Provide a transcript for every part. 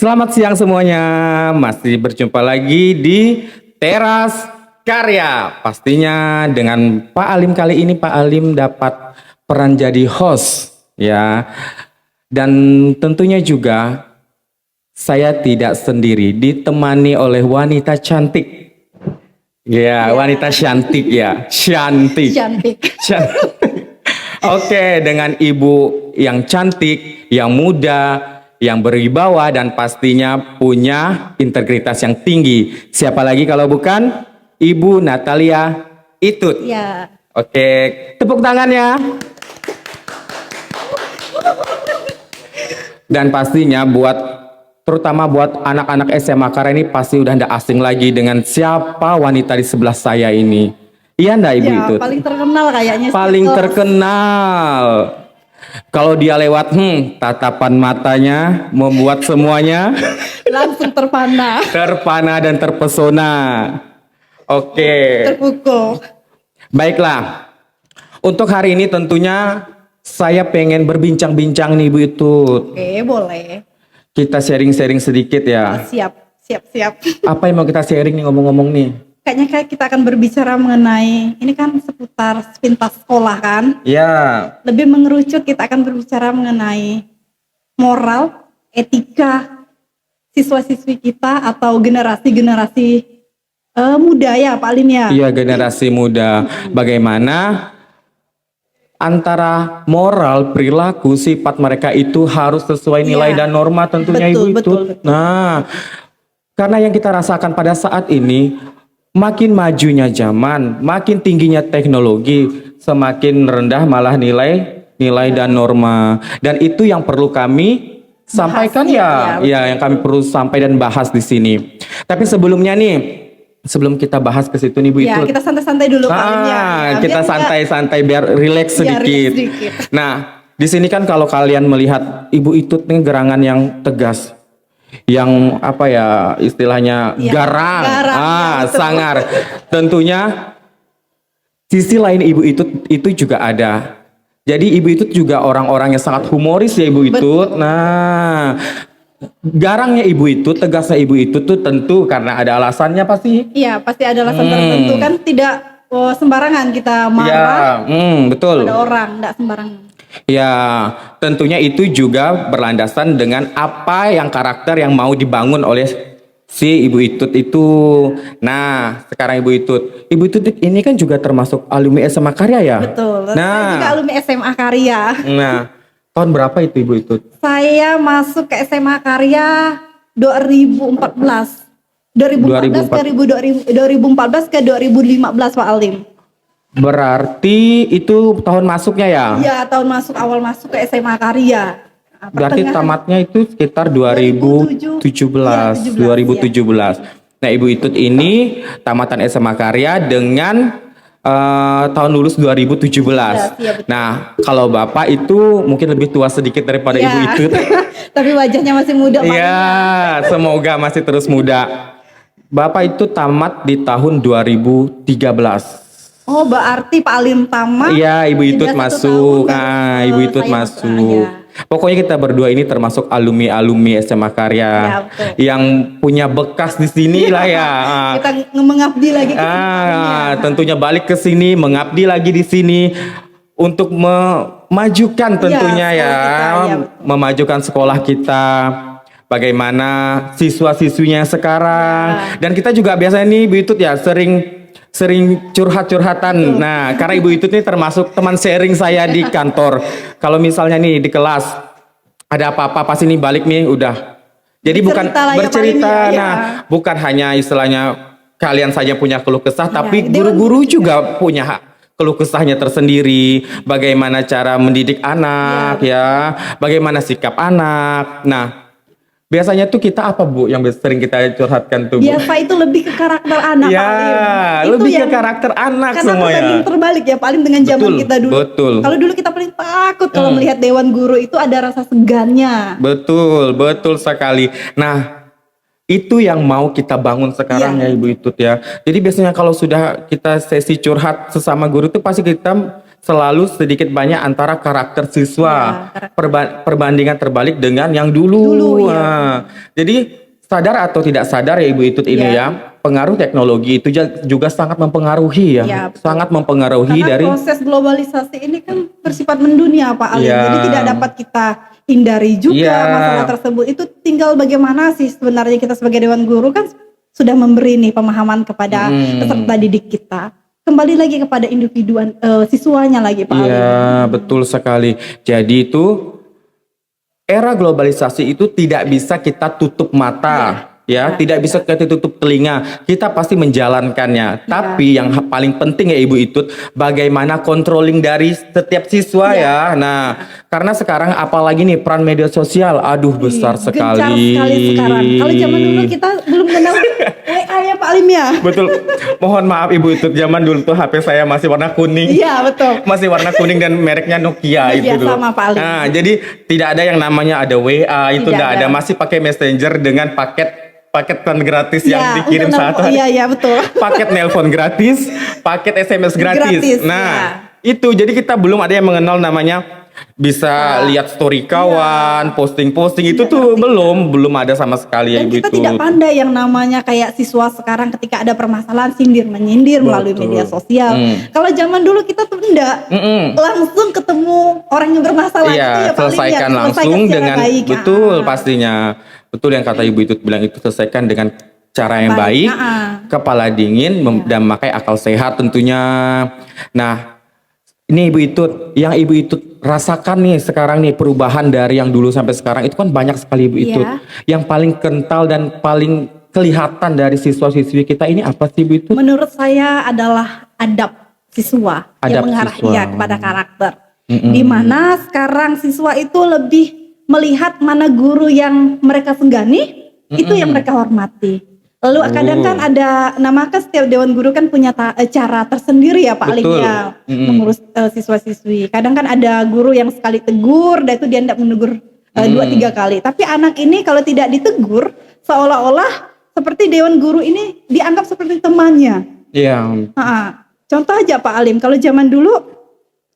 Selamat siang semuanya, masih berjumpa lagi di Teras Karya. Pastinya dengan Pak Alim kali ini Pak Alim dapat peran jadi host ya. Dan tentunya juga saya tidak sendiri, ditemani oleh wanita cantik. Ya, wanita cantik ya, cantik. Cantik. Oke, dengan ibu yang cantik, yang muda, yang berwibawa dan pastinya punya integritas yang tinggi. Siapa lagi kalau bukan Ibu Natalia Itut. Ya. Oke, tepuk tangannya. Dan pastinya terutama buat anak-anak SMA karena ini pasti udah ndak asing lagi dengan siapa wanita di sebelah saya ini. Iya ndak Ibu Ya, Itut? paling terkenal kayaknya. Paling sekelas. terkenal. Kalau dia lewat, tatapan matanya membuat semuanya Langsung terpana. terpana dan terpesona. Oke, Terpukul. baiklah. Untuk hari ini tentunya saya pengen berbincang-bincang nih Bu Itut. Oke, boleh. Kita sharing-sharing sedikit ya. Siap. Apa yang mau kita sharing nih ngomong-ngomong nih? Kayaknya kita akan berbicara mengenai, ini kan seputar sepintas sekolah kan. Ya, Lebih mengerucut kita akan berbicara mengenai moral, etika siswa-siswi kita atau generasi-generasi muda ya Pak Alim ya. iya generasi muda. Bagaimana antara moral, perilaku, sifat mereka itu harus sesuai nilai Iya. dan norma tentunya Betul, Ibu betul. Itut. Nah, karena yang kita rasakan pada saat ini, makin majunya zaman, makin tingginya teknologi, semakin rendah malah nilai dan norma. Dan itu yang perlu kami sampaikan ya, ya yang kami perlu sampaikan dan bahas di sini. Tapi sebelumnya nih, sebelum kita bahas ke situ nih Bu Ya, Itut. kita santai-santai dulu Pak Alim ya. Kita Biar santai-santai biar rileks Ya, sedikit. relax sedikit. Nah, di sini kan kalau kalian melihat Ibu Itut nih gerangan yang tegas, yang apa ya istilahnya Ya, garang, garang, ya, betul. sangar. Tentunya sisi lain Ibu Itut itu juga ada. Jadi Ibu Itut juga orang-orang yang sangat humoris ya Ibu Itut. Nah, garangnya Ibu Itut, tegasnya Ibu Itut tuh tentu karena ada alasannya pasti. Iya, pasti ada alasan tertentu kan, tidak sembarangan kita marah Betul. pada orang, tidak sembarangan. Ya, tentunya itu juga berlandasan dengan apa yang karakter yang mau dibangun oleh si Ibu Itut itu. Nah, sekarang Ibu Itut ini kan juga termasuk alumni SMA Karya ya? Betul. Saya juga Nah, alumni SMA Karya. tahun berapa itu Ibu Itut? Saya masuk ke SMA Karya 2014. 2014 ke 2015 Pak Alim. Berarti itu tahun masuknya ya? Iya, tahun awal masuk ke SMA Karya. Nah, Berarti pertengahan tamatnya itu sekitar 2017. 2017. Nah, Ibu Itut ini tamatan SMA Karya dengan tahun lulus 2017. Iya, betul. Nah, kalau Bapak itu mungkin lebih tua sedikit daripada Iya. Ibu Itut. Tapi wajahnya masih muda Pak Alim. Iya, semoga masih terus muda. Bapak itu tamat di tahun 2013. Oh, berarti Pak Alim tamat. Iya, Ibu Itut sudah 1 masuk. tahun, Ibu Itut saya masuk. ya. Pokoknya kita berdua ini termasuk alumni SMA Karya Ya, betul. yang punya bekas di sini lah ya. Kita mengabdi lagi ke sini. Tentunya balik ke sini, mengabdi lagi di sini untuk memajukan tentunya sekolah ya, kita, ya, betul. memajukan sekolah kita. Bagaimana siswa-siswinya sekarang. Dan kita juga biasanya nih Bu Itut ya sering curhat-curhatan. Nah, karena Ibu Itut ini termasuk teman sharing saya di kantor. Kalau misalnya nih di kelas ada apa-apa pasti nih balik nih udah. Jadi bukan Bercerita lah ya, bercerita. Pak Alim, ya. Nah, bukan hanya istilahnya kalian saja punya keluh kesah, tapi Dewan guru-guru juga punya keluh kesahnya tersendiri. Bagaimana cara mendidik anak ya, bagaimana sikap anak. Nah, biasanya tuh kita apa Bu yang sering kita curhatkan tuh Bu? Biasa itu lebih ke karakter anak Ya, Pak Alim. lebih ke yang- karakter anak karena semuanya. perbandingan terbalik ya paling dengan zaman Betul, kita dulu. betul. Kalau dulu kita paling takut kalau melihat Dewan Guru itu ada rasa segannya. Betul sekali. Nah, itu yang mau kita bangun sekarang Iya. ya Ibu Itut ya. Jadi biasanya kalau sudah kita sesi curhat sesama guru itu pasti kita selalu sedikit banyak antara karakter siswa. Ya, karakter. Perbandingan terbalik dengan yang dulu. Dulu, ya. Nah, jadi sadar atau tidak sadar ya Ibu Itut ini Ya. ya, pengaruh teknologi itu juga sangat mempengaruhi ya. Ya, betul. Sangat mempengaruhi Karena dari proses globalisasi ini kan bersifat mendunia Pak Alim, Iya. jadi tidak dapat kita hindari juga Iya. masalah tersebut. Itu tinggal bagaimana sih sebenarnya kita sebagai Dewan Guru kan sudah memberi nih pemahaman kepada peserta didik kita. Kembali lagi kepada individuan siswanya lagi Pak Alim. Iya, betul sekali. Jadi itu era globalisasi itu tidak bisa kita tutup mata, ya, tidak bisa kita tutup telinga. Kita pasti menjalankannya. Tapi yang paling penting ya Ibu Itut, bagaimana controlling dari setiap siswa ya. Nah, karena sekarang apalagi nih peran media sosial, aduh besar Gencar sekali. sekali sekarang. Kalau zaman dulu kita belum kenal WA ya Pak Alim ya. Betul. Mohon maaf Ibu Itut, zaman dulu tuh HP saya masih warna kuning. Iya betul. Masih warna kuning dan mereknya Nokia Iya, itu dulu. sama Pak Alim. Nah, jadi tidak ada yang namanya ada WA, itu Tidak tidak ada. ada. Masih pakai Messenger dengan paketan gratis yang Ya, dikirim untuk satu hari. Iya betul. Paket nelpon gratis, paket SMS gratis. Gratis, Nah, ya. itu jadi kita belum ada yang mengenal namanya bisa lihat story kawan, posting-posting itu tuh belum ada sama sekali ya Dan Ibu kita Itut. tidak pandai yang namanya kayak siswa sekarang ketika ada permasalahan sindir menyindir melalui Betul. media sosial. Kalau zaman dulu kita tuh enggak langsung ketemu orang yang bermasalah itu Iya, ya paling selesaikan ya, langsung secara dengan baik. betul pastinya. Betul yang kata Ibu Itut bilang itu selesaikan dengan cara yang baik, kepala dingin dan memakai akal sehat tentunya. Nah, ini Ibu Itut, yang Ibu Itut rasakan nih sekarang nih perubahan dari yang dulu sampai sekarang itu kan banyak sekali Ibu Itut. Iya. Yang paling kental dan paling kelihatan dari siswa-siswi kita ini apa sih Ibu Itut? Menurut saya adalah adab siswa Adab yang mengarah siswa. ya kepada karakter. Di mana sekarang siswa itu lebih melihat mana guru yang mereka senggani, itu yang mereka hormati. Lalu kadang kan ada, kan setiap Dewan Guru kan punya cara tersendiri ya Pak Alim Betul. ya mengurus siswa-siswi. Kadang kan ada guru yang sekali tegur, dan itu dia tidak menegur 2-3 kali. Tapi anak ini kalau tidak ditegur, seolah-olah seperti Dewan Guru ini dianggap seperti temannya. Iya. Contoh aja Pak Alim, kalau zaman dulu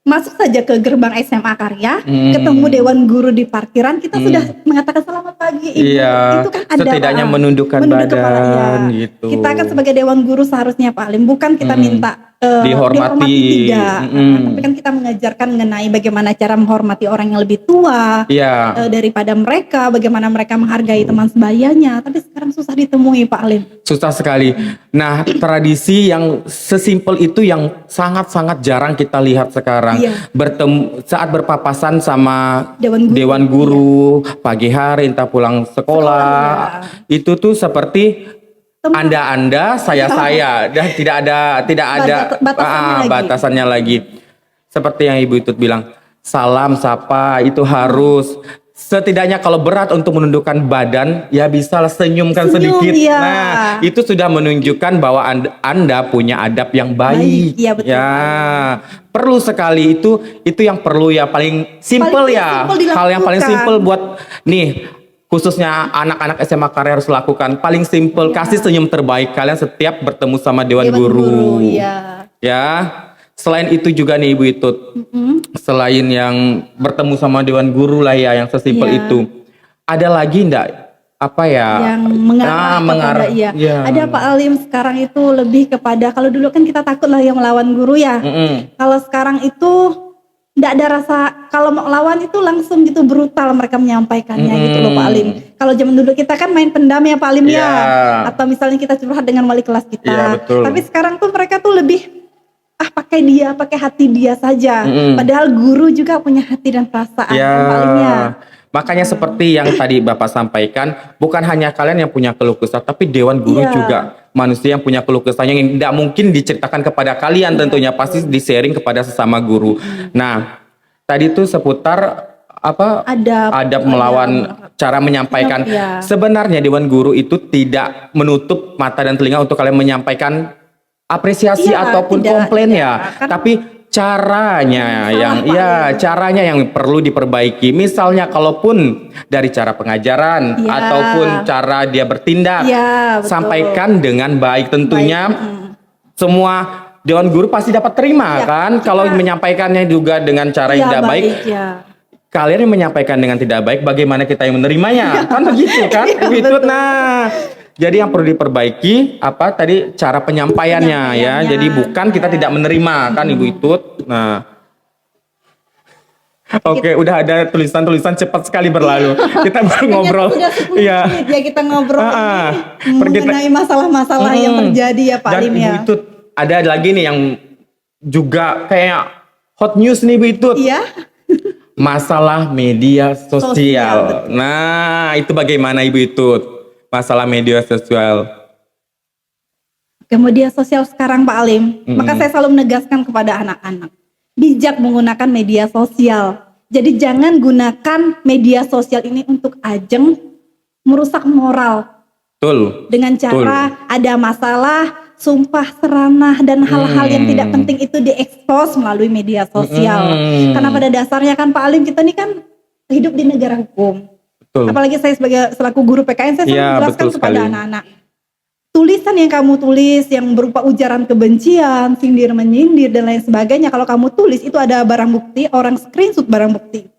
masuk saja ke gerbang SMA Karya, ketemu Dewan Guru di parkiran, kita sudah mengatakan selamat pagi Ibu. Iya, Itu kan ada setidaknya Pak. menundukkan Menunduk kepala, badan, ya. gitu. Kita kan sebagai Dewan Guru seharusnya Pak Alim, bukan kita minta Dihormati. tidak. Tapi kan kita mengajarkan mengenai bagaimana cara menghormati orang yang lebih tua Iya. daripada mereka, bagaimana mereka menghargai teman sebayanya. Tapi sekarang susah ditemui Pak Alim. Susah sekali. Nah, tradisi yang sesimpel itu yang sangat-sangat jarang kita lihat sekarang. Iya. Bertemu saat berpapasan sama Dewan Guru. Dewan Guru, pagi hari entah pulang sekolah. Itu tuh seperti Anda, saya, dan tidak ada Batasannya lagi. batasannya lagi. Seperti yang Ibu Itut bilang, salam sapa itu harus. Setidaknya kalau berat untuk menundukkan badan, ya bisa senyumkan Senyum, sedikit. iya. Nah, itu sudah menunjukkan bahwa Anda punya adab yang baik. Iya, betul. Ya, perlu sekali itu yang perlu ya paling simple ya. simple Hal yang paling dilakukan. simple buat nih khususnya anak-anak SMA Karya harus lakukan. Paling simple, kasih senyum terbaik kalian setiap bertemu sama Dewan Guru. Iya. Ya. Selain itu juga nih Ibu Itut, selain yang bertemu sama Dewan Guru lah ya yang sesimpel Iya. itu, ada lagi enggak apa ya Yang mengarah mengarah kepada, iya. ya. Ada Pak Alim sekarang itu lebih kepada, kalau dulu kan kita takut lah yang melawan guru ya. Kalau sekarang itu tidak ada rasa, kalau mau lawan itu langsung gitu brutal mereka menyampaikannya gitu loh Pak Alim. Kalau zaman dulu kita kan main pendam ya Pak Alim Iya. ya, atau misalnya kita curhat dengan wali kelas kita. Iya, betul. Tapi sekarang tuh mereka tuh lebih pakai hati dia saja. Padahal guru juga punya hati dan perasaan Ya, Pak Alim ya. makanya seperti yang tadi Bapak sampaikan, bukan hanya kalian yang punya keluh kesah, tapi Dewan Guru Iya. juga manusia yang punya keluh kesah yang tidak mungkin diceritakan kepada kalian tentunya, pasti di-sharing kepada sesama guru. Nah, tadi itu seputar adab melawan cara menyampaikan. Iya. Sebenarnya Dewan Guru itu tidak menutup mata dan telinga untuk kalian menyampaikan apresiasi Iya, ataupun tidak, komplain tidak. ya, Karena tapi caranya Pak. caranya yang perlu diperbaiki. Misalnya kalaupun dari cara pengajaran Iya. ataupun cara dia bertindak, Iya, betul. sampaikan dengan baik tentunya. Semua Dewan Guru pasti dapat terima Ya, kan? kita- Kalau menyampaikannya juga dengan cara yang Iya, tidak baik, ya. kalian yang menyampaikan dengan tidak baik, bagaimana kita yang menerimanya? Kan begitu kan? Iya, Ibu Itut. betul. Nah, jadi yang perlu diperbaiki apa tadi cara penyampaiannya ya. Penyampaiannya. Jadi bukan kita Ya. tidak menerima kan Ibu Itut. Nah, oke, udah ada tulisan-tulisan cepat sekali berlalu. Kita baru ngobrol. Sudah 10 Iya. menit ya kita ngobrol ini Pergi- mengenai masalah-masalah yang terjadi ya Pak Dan Alim Ibu ya. Itut ada lagi nih yang juga kayak hot news nih Ibu Itut. Iya. Masalah media Sosial, sosial. betul. Nah, itu bagaimana Ibu Itut? Masalah media sosial. Ke media sosial sekarang Pak Alim, maka saya selalu menegaskan kepada anak-anak, bijak menggunakan media sosial. Jadi jangan gunakan media sosial ini untuk ajeng merusak moral Betul. dengan cara ada masalah, sumpah seranah dan hal-hal yang tidak penting itu diekspos melalui media sosial. Karena pada dasarnya kan Pak Alim, kita ini kan hidup di negara hukum. Betul. Apalagi saya sebagai selaku guru PKN, saya selalu Iya, menjelaskan betul kepada sekali. anak-anak. Tulisan yang kamu tulis yang berupa ujaran kebencian, sindir menyindir dan lain sebagainya, kalau kamu tulis itu ada barang bukti, orang screenshot barang bukti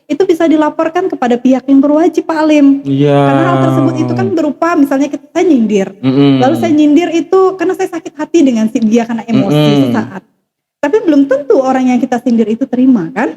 itu bisa dilaporkan kepada pihak yang berwajib Pak Alim. Iya. Karena hal tersebut itu kan berupa misalnya saya nyindir. Lalu saya nyindir itu karena saya sakit hati dengan si dia karena emosi sesaat. Tapi belum tentu orang yang kita sindir itu terima kan?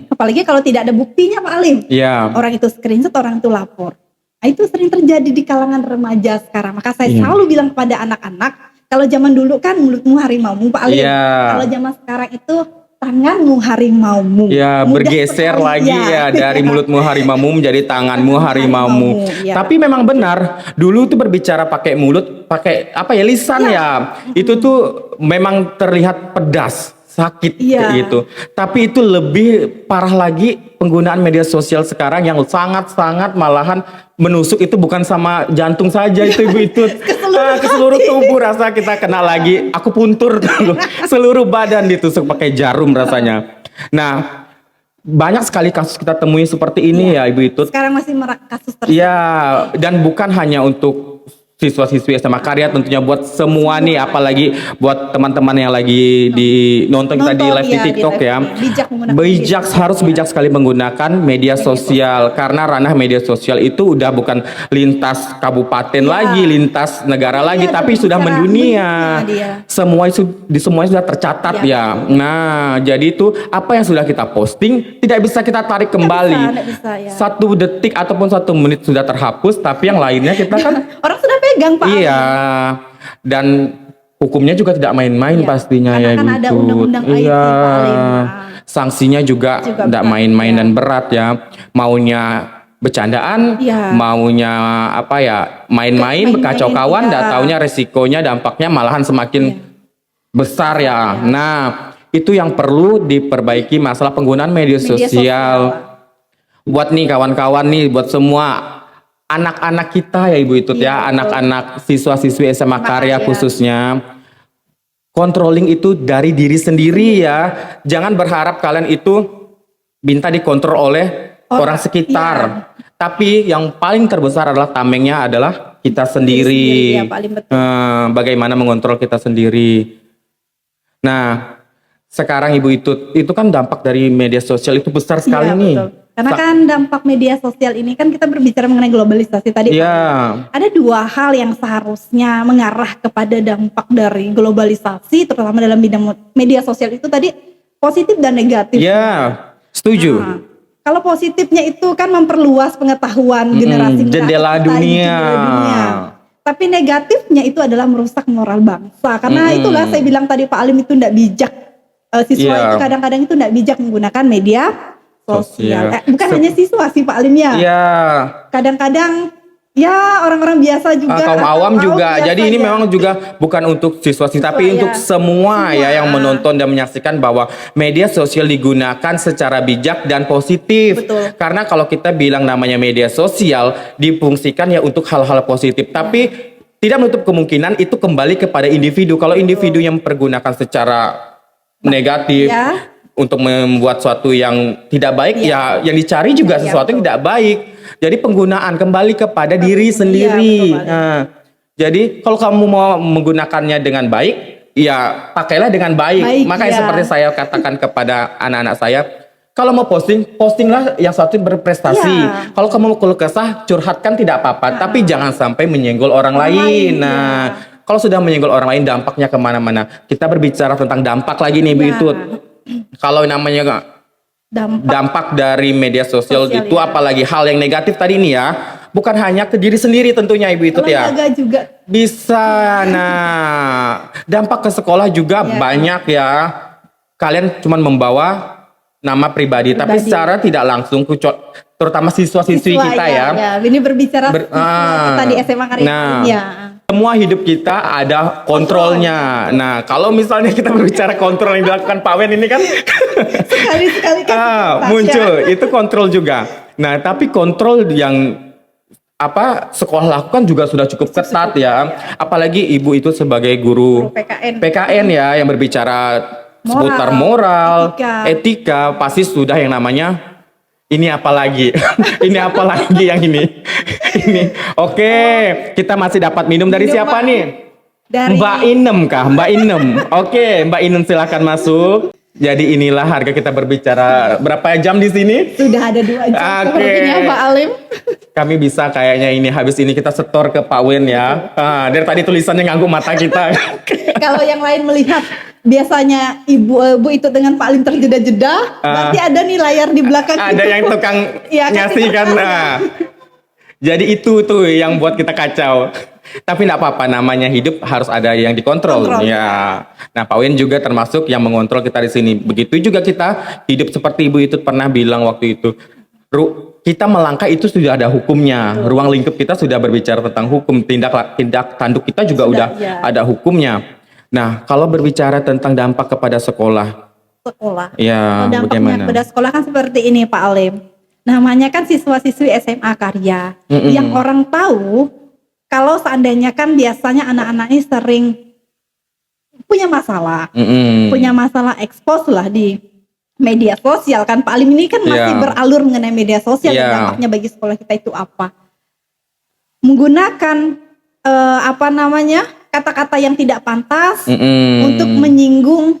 Apalagi kalau tidak ada buktinya Pak Alim. Iya. Orang itu screenshot, orang itu lapor. Nah, itu sering terjadi di kalangan remaja sekarang. Maka saya Iya. selalu bilang kepada anak-anak, kalau zaman dulu kan mulutmu harimaumu Pak Alim. Iya. Kalau zaman sekarang itu tanganmu harimaumu. Ya, Mudah bergeser sekali, lagi ya dari mulutmu harimaumu menjadi tanganmu harimaumu. ya. Tapi memang benar, dulu tuh berbicara pakai mulut, pakai apa ya, lisan ya. Itu tuh memang terlihat pedas, sakit Iya. kayak gitu. Tapi itu lebih parah lagi penggunaan media sosial sekarang yang sangat-sangat malahan menusuk, itu bukan sama jantung saja itu Ibu itu ke seluruh tubuh rasa kita kena lagi. Aku puntur dulu. Seluruh badan ditusuk pakai jarum rasanya. Nah, banyak sekali kasus kita temui seperti ini ya Ibu Itut. Sekarang masih merak kasus tersebut. Iya, dan bukan hanya untuk siswa-siswi SMA Karya, tentunya buat semua nih, apalagi buat teman-teman yang lagi nonton kita di live di iya, TikTok di live ya. ini. Bijak menggunakan Bijak, harus bijak sekali menggunakan media sosial, karena ranah media sosial itu udah bukan lintas kabupaten lagi, lintas negara lagi, tapi sudah bicara mendunia. dia. Semuanya sudah tercatat ya. Nah, jadi itu apa yang sudah kita posting tidak bisa kita tarik kembali. Nggak bisa, ya. 1 detik ataupun 1 menit sudah terhapus, tapi yang lainnya kita kan Orang sudah pegang Pak Alim. iya, dan hukumnya juga tidak main-main Iya, pastinya karena ya kan Ibu ada Tut. undang-undang IT Iya, paling. Nah. sanksinya juga tidak berat, main-main ya. dan berat ya. Maunya bercandaan, Iya. maunya apa ya, main-main, Main-main, berkacau kawan, iya. nggak taunya resikonya, dampaknya malahan semakin besar ya. Nah, itu yang perlu diperbaiki, masalah penggunaan media sosial. Buat nih kawan-kawan nih, buat semua anak-anak kita ya Ibu Itut ya, anak-anak siswa-siswi SMA Karya khususnya, controlling itu dari diri sendiri ya. Jangan berharap kalian itu minta dikontrol oleh orang sekitar. Tapi yang paling terbesar adalah tamengnya adalah kita sendiri. Ya, paling betul. Bagaimana mengontrol kita sendiri. Nah, sekarang Ibu itu kan dampak dari media sosial itu besar sekali Iya, nih. betul. Karena kan dampak media sosial ini kan kita berbicara mengenai globalisasi tadi. Iya. Ada 2 hal yang seharusnya mengarah kepada dampak dari globalisasi, terutama dalam bidang media sosial itu tadi positif dan negatif. Iya, setuju. Nah, kalau positifnya itu kan memperluas pengetahuan generasi muda jendela kita, dunia. jendela dunia. Tapi negatifnya itu adalah merusak moral bangsa. Karena itulah saya bilang tadi Pak Alim itu tidak bijak. Siswa Iya. itu kadang-kadang itu tidak bijak menggunakan media sosial. Sosial. Bukan hanya siswa sih Pak Alim ya. Iya. Kadang-kadang ya orang-orang biasa juga. Kaum atau awam kaum juga. biasa Jadi ini ya. memang juga bukan untuk siswa-siswi, tapi ya. untuk semua ya yang Semua. menonton dan menyaksikan bahwa media sosial digunakan secara bijak dan positif. Betul. Karena kalau kita bilang namanya media sosial difungsikan ya untuk hal-hal positif, tapi tidak menutup kemungkinan itu kembali kepada individu. Kalau individu yang mempergunakan secara negatif Ya. untuk membuat suatu yang tidak baik, ya yang dicari juga Ya, sesuatu yang betul. tidak baik. Jadi penggunaan kembali kepada diri sendiri. betul, Pak. Nah, jadi kalau kamu mau menggunakannya dengan baik, ya pakailah dengan baik. Baik, Makanya ya. seperti saya katakan kepada anak-anak saya, kalau mau postinglah yang satu berprestasi. Ya. Kalau kamu mau keluh kesah, curhatkan tidak apa-apa, tapi jangan sampai menyenggol orang Orang lain. lain, Nah, ya. kalau sudah menyenggol orang lain, dampaknya kemana-mana. Kita berbicara tentang dampak lagi nih, Bu Ya. Itut. Kalau namanya dampak dari media sosial Sosial, itu, ya. apalagi hal yang negatif tadi nih ya, bukan hanya ke diri sendiri tentunya, Ibu Itut ya. Lembaga juga. Bisa. Nah, dampak ke sekolah juga Ya. banyak ya. Kalian cuma membawa nama pribadi, tapi Pribadi. secara tidak langsung terutama siswa-siswi Siswa, kita ya. Ini berbicara siswa kita di SMA Karya Nah, Palim, ya. semua hidup kita ada kontrolnya. Nah, kalau misalnya kita berbicara kontrol yang dilakukan Pak Wen ini kan Sekali-sekali kan kita muncul, itu kontrol juga. Nah, tapi kontrol yang sekolah lakukan juga sudah cukup ketat ya. Apalagi Ibu itu sebagai guru PKN ya, yang berbicara seputar moral, etika, pasti sudah yang namanya ini apalagi ini apalagi yang ini oke, kita masih dapat minum dari Minum, siapa Mbak. nih? Dari Mbak Inem kah? Mbak Inem. Oke, Mbak Inem silakan masuk. Jadi inilah harga kita berbicara berapa jam di sini? sudah ada 2 jam Oke. sepertinya Pak Alim. Kami bisa kayaknya ini habis ini kita setor ke Pak Wen ya. Dari tadi tulisannya nganggu mata kita. Kalau yang lain melihat biasanya ibu itu dengan Pak Alim terjeda-jeda, berarti ada nih layar di belakang Ada itu. yang tukang Iya, ngasih kan. kasih Nah. Jadi itu tuh yang buat kita kacau. Tapi enggak apa-apa, namanya hidup harus ada yang dikontrol. Kontrol. Ya. Nah, Pak Wen juga termasuk yang mengontrol kita di sini. Begitu juga kita hidup seperti Ibu itu pernah bilang waktu itu. Kita melangkah itu sudah ada hukumnya. Ruang lingkup kita sudah berbicara tentang hukum. Tindak tanduk kita juga Sudah, udah ya. ada hukumnya. Nah, kalau berbicara tentang dampak kepada sekolah. Ya, Dampaknya bagaimana? kepada sekolah kan seperti ini Pak Alim. Namanya kan siswa-siswi SMA Karya. Yang orang tahu kalau seandainya kan biasanya anak-anak ini sering punya masalah. Punya masalah ekspos lah di media sosial kan. Pak Alim ini kan masih Iya. beralur mengenai media sosial Iya. dan dampaknya bagi sekolah kita itu apa. Menggunakan kata-kata yang tidak pantas untuk menyinggung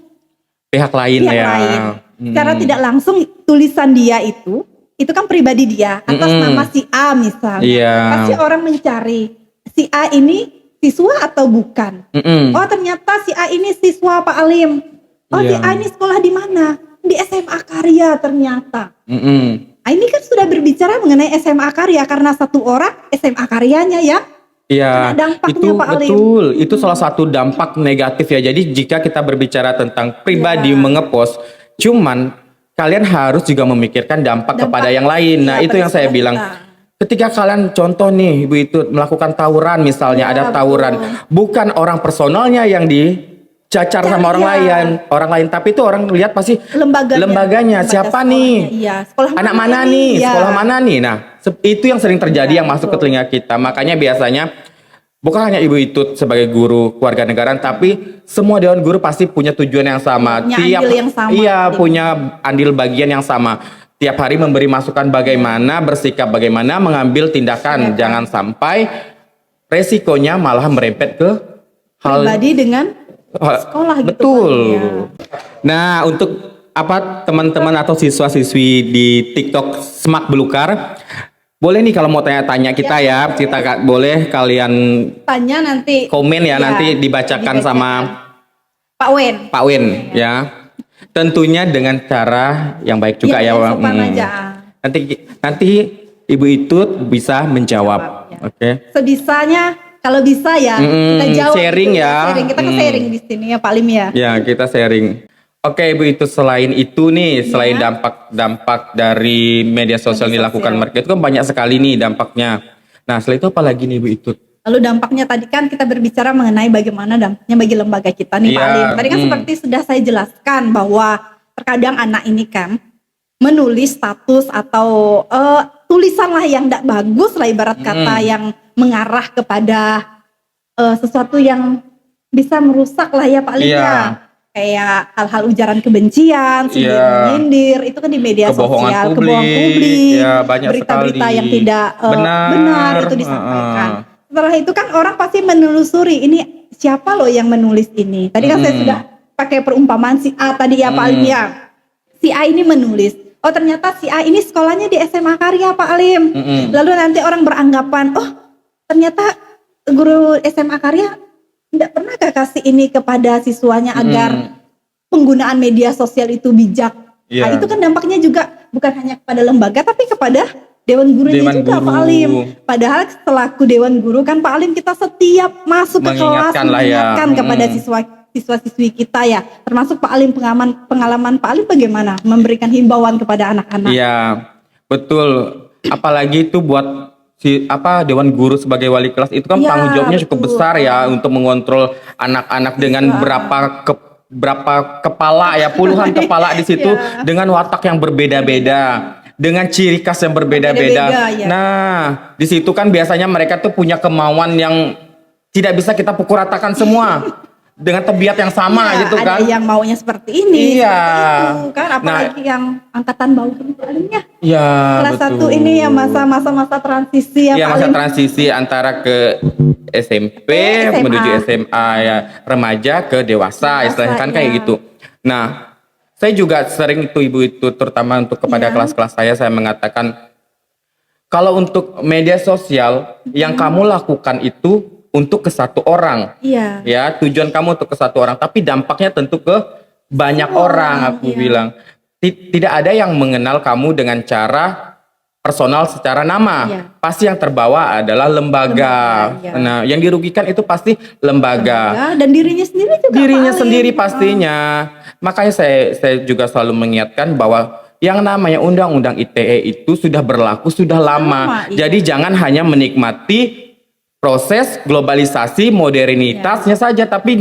pihak lain pihak ya. lain. Secara tidak langsung tulisan dia itu kan pribadi dia atas nama si A misalnya. Iya. Pasti orang mencari si A ini siswa atau bukan. Oh ternyata si A ini siswa Pak Alim. Oh si Iya. A ini sekolah di mana? Di SMA Karya ternyata. Mm-mm. Nah, ini kan sudah berbicara mengenai SMA Karya karena satu orang SMA Karyanya ya. Iya, Kena dampaknya, itu Pak Alim. betul. Itu salah satu dampak negatif ya. Jadi jika kita berbicara tentang pribadi Ya. mengepost, cuman kalian harus juga memikirkan dampak kepada yang lain. Nah, Iya, itu pada yang saya sekolah bilang. kita. Ketika kalian contoh nih, Ibu itu melakukan tawuran misalnya, Ya, ada tawuran, bukan orang personalnya yang dicacar sama orang lain, tapi itu orang lihat pasti lembaganya. Lembaga Siapa sekolahnya, nih? Iya, sekolah Anak mana ini? nih? Iya. Sekolah mana nih? Nah, itu yang sering terjadi yang masuk ke betul. telinga kita. Makanya biasanya bukan hanya Ibu Itut sebagai guru keluarga negaraan, tapi semua dewan guru pasti punya tujuan yang sama. Punya andil yang sama. Iya, punya andil bagian yang sama. Tiap hari memberi masukan bagaimana, bersikap bagaimana, mengambil tindakan. Jangan sampai resikonya malah merempet ke hal Pribadi dengan sekolah gitu. betul. Pak. Iya. Nah, untuk teman-teman atau siswa-siswi di TikTok Semak Belukar, boleh nih kalau mau tanya-tanya kita ya, kita boleh kalian Tanya nanti komen ya, Iya, nanti dibacakan sama Pak Wen. Pak Wen ya. Tentunya dengan cara yang baik juga ya. Yang sopan Hmm. aja. Nanti Ibu Itut bisa menjawab. Ya. Oke. Sebisanya kalau bisa ya kita jawab. sharing gitu, ya. Sharing. Kita sharing di sini ya Pak Lim ya. Ya, kita sharing. Oke, Ibu Itut, selain itu nih, selain dampak dari media sosial yang dilakukan mereka itu kan banyak sekali nih dampaknya. Nah, setelah itu apa lagi nih Ibu Itut? Lalu dampaknya tadi kan kita berbicara mengenai bagaimana dampaknya bagi lembaga kita nih Pak Iya, Lim. Tadi kan seperti sudah saya jelaskan bahwa terkadang anak ini kan menulis status atau tulisan lah yang tidak bagus lah ibarat kata yang mengarah kepada sesuatu yang bisa merusak lah ya Pak Lim Iya. ya. Kayak hal-hal ujaran kebencian, sindir-menyindir, itu kan di media sosial, kebohongan publik, ya, banyak berita-berita sekali. yang tidak benar itu disampaikan. Setelah itu kan orang pasti menelusuri ini siapa loh yang menulis ini. Tadi kan saya sudah pakai perumpamaan si A tadi ya Pak Alim ya. Si A ini menulis. Oh ternyata si A ini sekolahnya di SMA Karya Pak Alim. Lalu nanti orang beranggapan, oh ternyata guru SMA Karya tidak pernahkah kasih ini kepada siswanya agar penggunaan media sosial itu bijak. Nah, itu kan dampaknya juga bukan hanya kepada lembaga tapi kepada Dewan Gurunya juga Pak Alim. Padahal selaku Dewan Guru kan Pak Alim kita setiap masuk ke kelas mengingatkan kepada siswa-siswi kita ya. Termasuk Pak Alim pengalaman Pak Alim bagaimana memberikan himbauan kepada anak-anak. Iya, betul. Apalagi itu buat Dewan Guru sebagai wali kelas itu kan tanggung jawabnya cukup besar ya untuk mengontrol anak-anak dengan berapa kepala ya, puluhan kepala di situ dengan watak yang berbeda-beda, dengan ciri khas yang berbeda-beda. Nah, di situ kan biasanya mereka tuh punya kemauan yang tidak bisa kita pukul ratakan semua dengan tabiat yang sama gitu kan. Ada yang maunya seperti ini, seperti itu kan, apalagi yang angkatan bawah Alimnya. Iya, kelas 1 ini ya masa transisi ya. Iya, masa transisi antara ke SMP menuju SMA ya, remaja ke dewasa istilahnya kan kayak gitu. Nah, saya juga sering itu Ibu itu terutama untuk kepada kelas-kelas saya mengatakan kalau untuk media sosial yang kamu lakukan itu untuk ke satu orang. Ya, tujuan kamu untuk ke satu orang, tapi dampaknya tentu ke banyak orang aku bilang. Tidak ada yang mengenal kamu dengan cara personal secara nama. Pasti yang terbawa adalah lembaga. Nah, yang dirugikan itu pasti lembaga. Dan dirinya sendiri juga. Dirinya sendiri pastinya. Makanya saya juga selalu mengingatkan bahwa yang namanya Undang-Undang ITE itu sudah berlaku sudah lama. Jadi jangan hanya menikmati proses globalisasi modernitasnya saja, tapi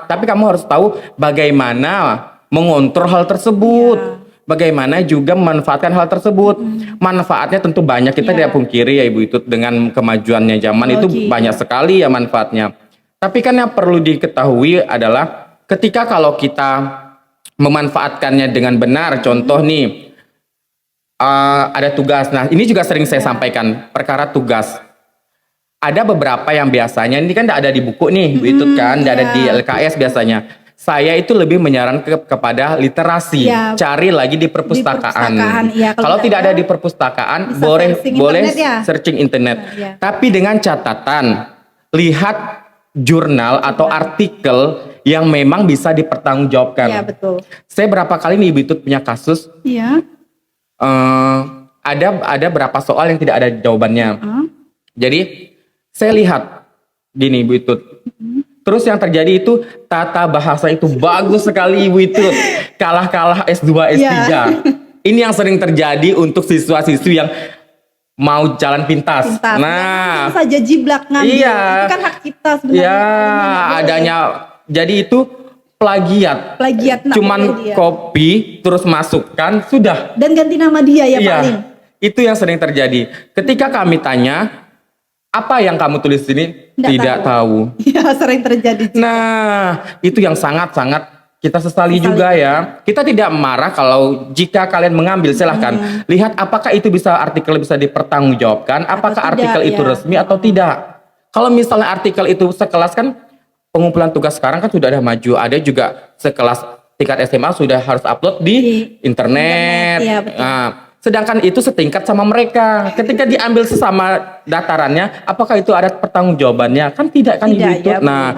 kamu harus tahu bagaimana mengontrol hal tersebut. Bagaimana juga memanfaatkan hal tersebut. Manfaatnya tentu banyak, kita tidak pungkiri ya Ibu itu, dengan kemajuannya zaman itu banyak sekali ya manfaatnya. Tapi kan yang perlu diketahui adalah ketika kalau kita memanfaatkannya dengan benar, contoh nih ada tugas. Nah, ini juga sering saya sampaikan perkara tugas. Ada beberapa yang biasanya ini kan tidak ada di buku nih, itu kan tidak ada di LKS biasanya. Saya itu lebih menyarankan kepada literasi, cari lagi di perpustakaan. Kalau tidak ada di perpustakaan, boleh searching internet. Tapi dengan catatan, lihat jurnal atau artikel yang memang bisa dipertanggungjawabkan. Saya berapa kali nih Ibu Itut punya kasus. Ada berapa soal yang tidak ada jawabannya. Jadi saya lihat gini Ibu Itut. Terus yang terjadi itu tata bahasa itu bagus sekali Ibu Itut. Kalah-kalah S2, S3. Ini yang sering terjadi untuk siswa-siswi yang mau jalan pintas. Nah, saja jiblak ngambil. Itu kan hak kita sebenarnya. Adanya jadi itu plagiat. Cuman copy terus masukkan sudah. Dan ganti nama dia ya paling. Itu yang sering terjadi. Ketika kami tanya, apa yang kamu tulis ini? Tidak tahu. Ya, sering terjadi juga. Nah, itu yang sangat-sangat kita sesali juga ya. Kita tidak marah kalau jika kalian mengambil, silahkan. Lihat apakah itu artikel bisa dipertanggungjawabkan, apakah artikel itu resmi atau tidak. Kalau misalnya artikel itu sekelas kan, pengumpulan tugas sekarang kan sudah ada maju. Ada juga sekelas tingkat SMA sudah harus upload di internet. Nah, sedangkan itu setingkat sama mereka. Ketika diambil sesama datarannya, apakah itu ada pertanggungjawabannya? Kan tidak kan Ibu itu. Nah,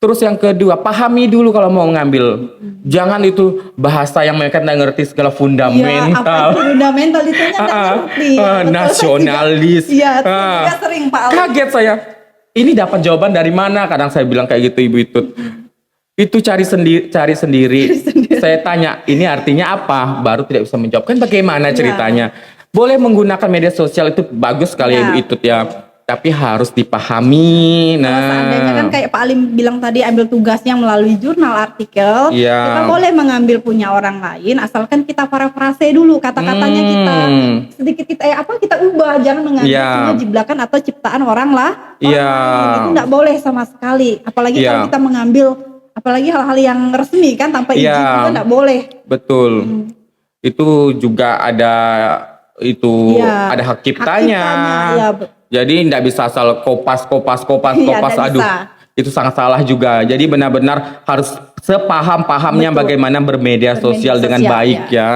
terus yang kedua, pahami dulu kalau mau ngambil. Jangan itu bahasa yang mereka tidak ngerti segala fundamental. Apa itu fundamental itu ngerti. Nasionalis. Sering Pak Ali. Kaget saya. Ini dapat jawaban dari mana? Kadang saya bilang kayak gitu Ibu Itut. Itu cari sendiri. Saya tanya, ini artinya apa? Baru tidak bisa menjawab. Kan bagaimana ceritanya? Boleh menggunakan media sosial itu bagus sekali Ibu Itut ya. Tapi harus dipahami. Kalau seandainya kan kayak Pak Alim bilang tadi, ambil tugasnya melalui jurnal artikel. Kita boleh mengambil punya orang lain, asalkan kita parafrase dulu kata-katanya, kita sedikit kita ubah, jangan mengambil semua jiblakan atau ciptaan orang lain. Itu tidak boleh sama sekali. Apalagi kalau kita mengambil apalagi hal-hal yang resmi kan tanpa izin itu tidak boleh. Betul. Itu juga ada ada hak ciptanya. Jadi tidak bisa asal kopas. Aduh, itu sangat salah juga. Jadi benar-benar harus sepaham-pahamnya Betul. bagaimana bermedia Bermedia sosial dengan sosial, baik ya.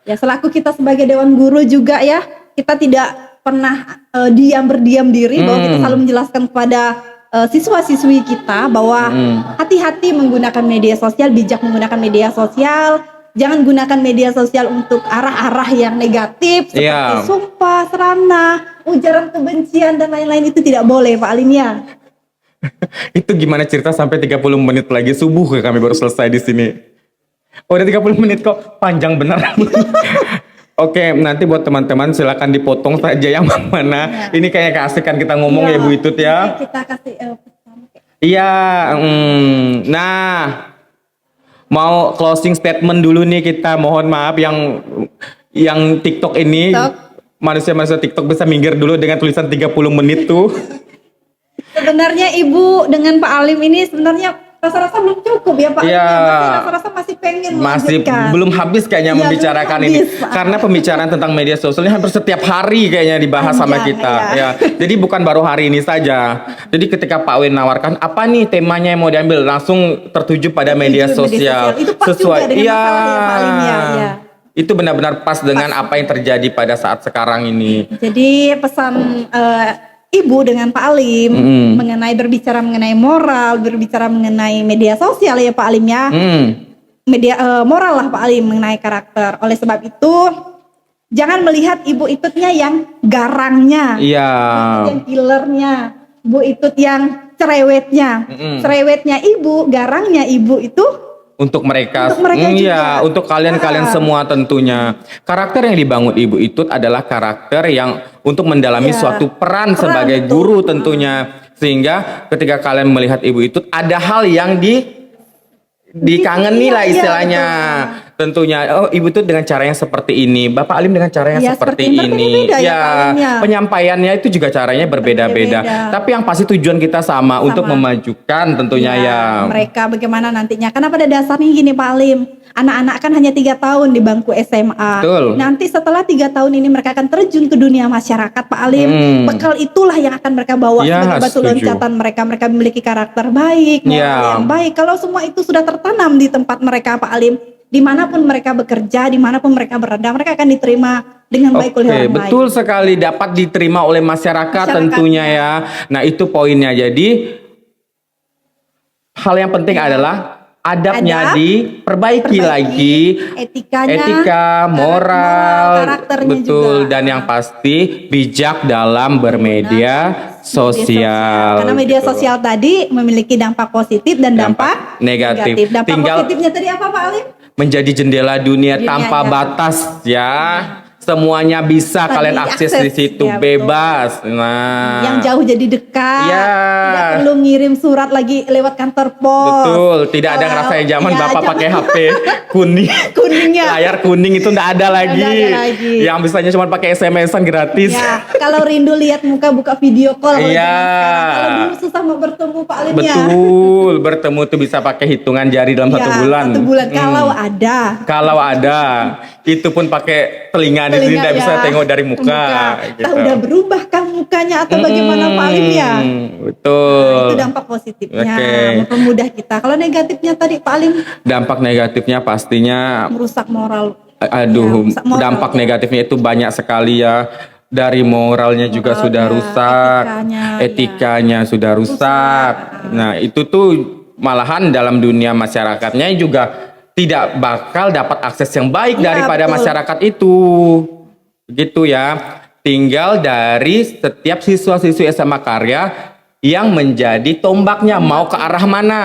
Ya, selaku kita sebagai Dewan Guru juga ya, kita tidak pernah berdiam diri bahwa kita selalu menjelaskan kepada siswa-siswi kita bahwa hati-hati menggunakan media sosial, bijak menggunakan media sosial. Jangan gunakan media sosial untuk arah-arah yang negatif seperti Iya. sumpah, serana, ujaran kebencian dan lain-lain, itu tidak boleh Pak Alim ya. Itu gimana cerita sampai 30 menit lagi subuh ya kami baru selesai di sini. Oh, udah 30 menit kok, panjang bener. Oke, nanti buat teman-teman silakan dipotong saja yang mana. Ini kayaknya keasikan kita ngomong ya Bu Itut ya. Nanti kita kasih pesan. Iya, nah mau closing statement dulu nih kita. Mohon maaf yang TikTok ini, manusia-manusia TikTok bisa minggir dulu dengan tulisan 30 menit tuh. Sebenarnya Ibu dengan Pak Alim ini sebenarnya rasa-rasa belum cukup ya Pak Alim. Iya. Rasa-rasa masih pengen Masih melanjutkan. belum habis kayaknya Iya, membicarakan belum ini. habis, Pak. Karena pembicaraan tentang media sosial ini hampir setiap hari kayaknya dibahas sama Panjang, kita. iya. Ya. Jadi bukan baru hari ini saja. Jadi ketika Pak Win nawarkan apa nih temanya yang mau diambil, langsung tertuju pada media sosial. Itu pas juga dengan masalah ya Pak Alim ya. Ya. Itu benar-benar pas dengan apa yang terjadi pada saat sekarang ini. Jadi pesan Ibu dengan Pak Alim mengenai berbicara mengenai moral, berbicara mengenai media sosial ya Pak Alim ya. Media moral lah Pak Alim mengenai karakter. Oleh sebab itu jangan melihat Ibu Itutnya yang garangnya, Iya. yang killernya, Bu Itut yang cerewetnya. Cerewetnya Ibu, garangnya Ibu itu Untuk mereka, Untuk mereka juga. iya, untuk kalian-kalian semua tentunya. Karakter yang dibangun Ibu Itut adalah karakter yang untuk mendalami Iya. suatu peran sebagai betul. guru tentunya. Sehingga ketika kalian melihat Ibu Itut ada hal yang dikangeni lah Iya, istilahnya. Tentunya, oh Ibu Itut dengan cara yang seperti ini, Bapak Alim dengan cara yang Ya, seperti seperti ini. berbeda-beda ya, Pak Alim, ya. Penyampaiannya itu juga caranya berbeda-beda. Berbeda-beda. Tapi yang pasti tujuan kita sama. Untuk memajukan tentunya ya. mereka bagaimana nantinya. Karena pada dasarnya gini Pak Alim, anak-anak kan hanya 3 tahun di bangku SMA. Betul. Nanti setelah 3 tahun ini mereka akan terjun ke dunia masyarakat Pak Alim. Bekal itulah yang akan mereka bawa Ya, sebagai batu setuju. loncatan mereka. Mereka memiliki karakter baik, moral Ya. yang baik. Kalau semua itu sudah tertanam di tempat mereka Pak Alim, dimanapun mereka bekerja, dimanapun mereka berada, mereka akan diterima dengan baik oleh orang betul sekali, dapat diterima oleh masyarakat tentunya ya. Nah itu poinnya. Jadi hal yang penting adalah adabnya diperbaiki lagi, etikanya, etika, moral, karakternya betul, juga. dan yang pasti bijak dalam bermedia sosial. Karena media gitu. sosial tadi memiliki dampak positif dan dampak negatif. Dampak Tinggal positifnya tadi apa Pak Alim? menjadi jendela dunia tanpa ya. batas ya. Semuanya bisa Tadi kalian akses di situ ya, bebas. Nah, Yang jauh jadi dekat. Ya. Tidak perlu ngirim surat lagi lewat kantor pos. betul, tidak ada ngerasain zaman Ya, Bapak zaman- pakai HP kuning. Kuningnya. Layar kuning itu enggak ada lagi. ada lagi. Yang bisanya cuma pakai SMS-an gratis. Ya, kalau rindu lihat muka buka video call. kalau Iya. zaman sekarang. Kalau dulu susah mau bertemu Pak Alim ya. Betul, bertemu tuh bisa pakai hitungan jari dalam Ya, 1 bulan. 1 bulan kalau ada. Kalau ada, itu pun pakai telinga di sini tidak bisa tengok dari muka. Gitu. Entah udah berubah kan mukanya atau bagaimana Pak Alim ya. Betul. Itu dampak positifnya, Oke. mempermudah kita. Kalau negatifnya tadi Pak Alim Dampak negatifnya pastinya, merusak moral. aduh, merusak moral, dampak ya. negatifnya itu banyak sekali ya. Dari moralnya juga Moralnya, sudah rusak, etikanya, sudah rusak. Nah, itu tuh malahan dalam dunia masyarakatnya juga tidak bakal dapat akses yang baik Iya, daripada betul. masyarakat itu. Gitu ya. Tinggal dari setiap siswa-siswi SMA Karya yang menjadi tombaknya mau ke arah mana.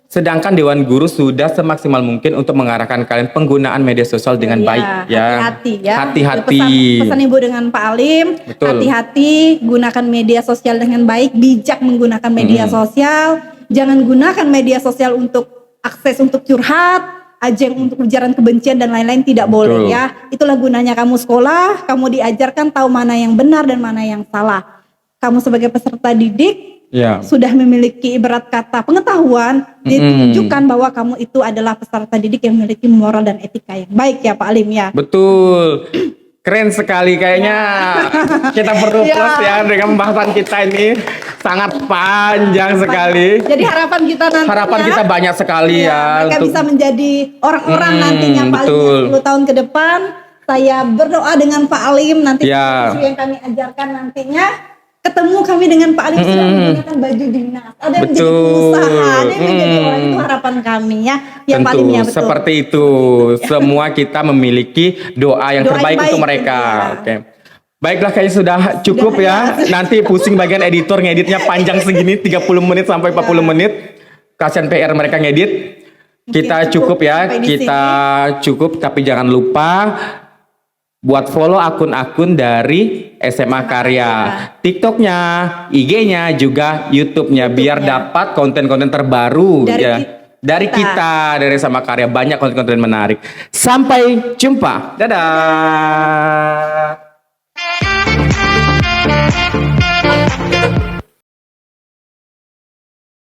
Sedangkan Dewan Guru sudah semaksimal mungkin untuk mengarahkan kalian penggunaan media sosial dengan baik ya. Hati-hati ya. Hati-hati. Pesan Ibu dengan Pak Alim, Betul. hati-hati gunakan media sosial dengan baik, bijak menggunakan media sosial. Jangan gunakan media sosial untuk akses untuk curhat, ajang untuk ujaran kebencian dan lain-lain, tidak boleh Betul. ya. Itulah gunanya kamu sekolah, kamu diajarkan tahu mana yang benar dan mana yang salah. Kamu sebagai peserta didik Ya. sudah memiliki ibarat kata pengetahuan, ditunjukkan bahwa kamu itu adalah peserta didik yang memiliki moral dan etika yang baik ya Pak Alim ya. Betul. Keren sekali kayaknya. Kita perlu Ya. plus ya dengan pembahasan kita ini sangat panjang sekali. Jadi harapan kita nantinya, Harapan kita banyak sekali ya mereka untuk bisa menjadi orang-orang nantinya paling betul. 10 tahun ke depan. Saya berdoa dengan Pak Alim nanti Ya. yang kami ajarkan nantinya ketemu kami dengan Pak Alim sudah menggunakan baju dinas. Ada yang menjadi Betul. pengusaha, ada yang menjadi orang, itu harapan kami ya. Ya Pak Alim ya, betul. Seperti itu. Semua kita memiliki doa yang Doa terbaik yang baik, untuk mereka. ya. Oke. Baiklah, kayaknya sudah cukup Sudah, ya. Nanti pusing bagian editor ngeditnya panjang segini 30 menit sampai 40 menit. Kasihan PR mereka ngedit. Kita cukup cukup ya. sampai di Kita cukup, tapi jangan lupa buat follow akun-akun dari SMA Karya, TikToknya, IG-nya, juga YouTube-nya, biar dapat konten-konten terbaru Dari ya. Dari kita, dari SMA Karya, banyak konten-konten menarik. Sampai jumpa, dadah.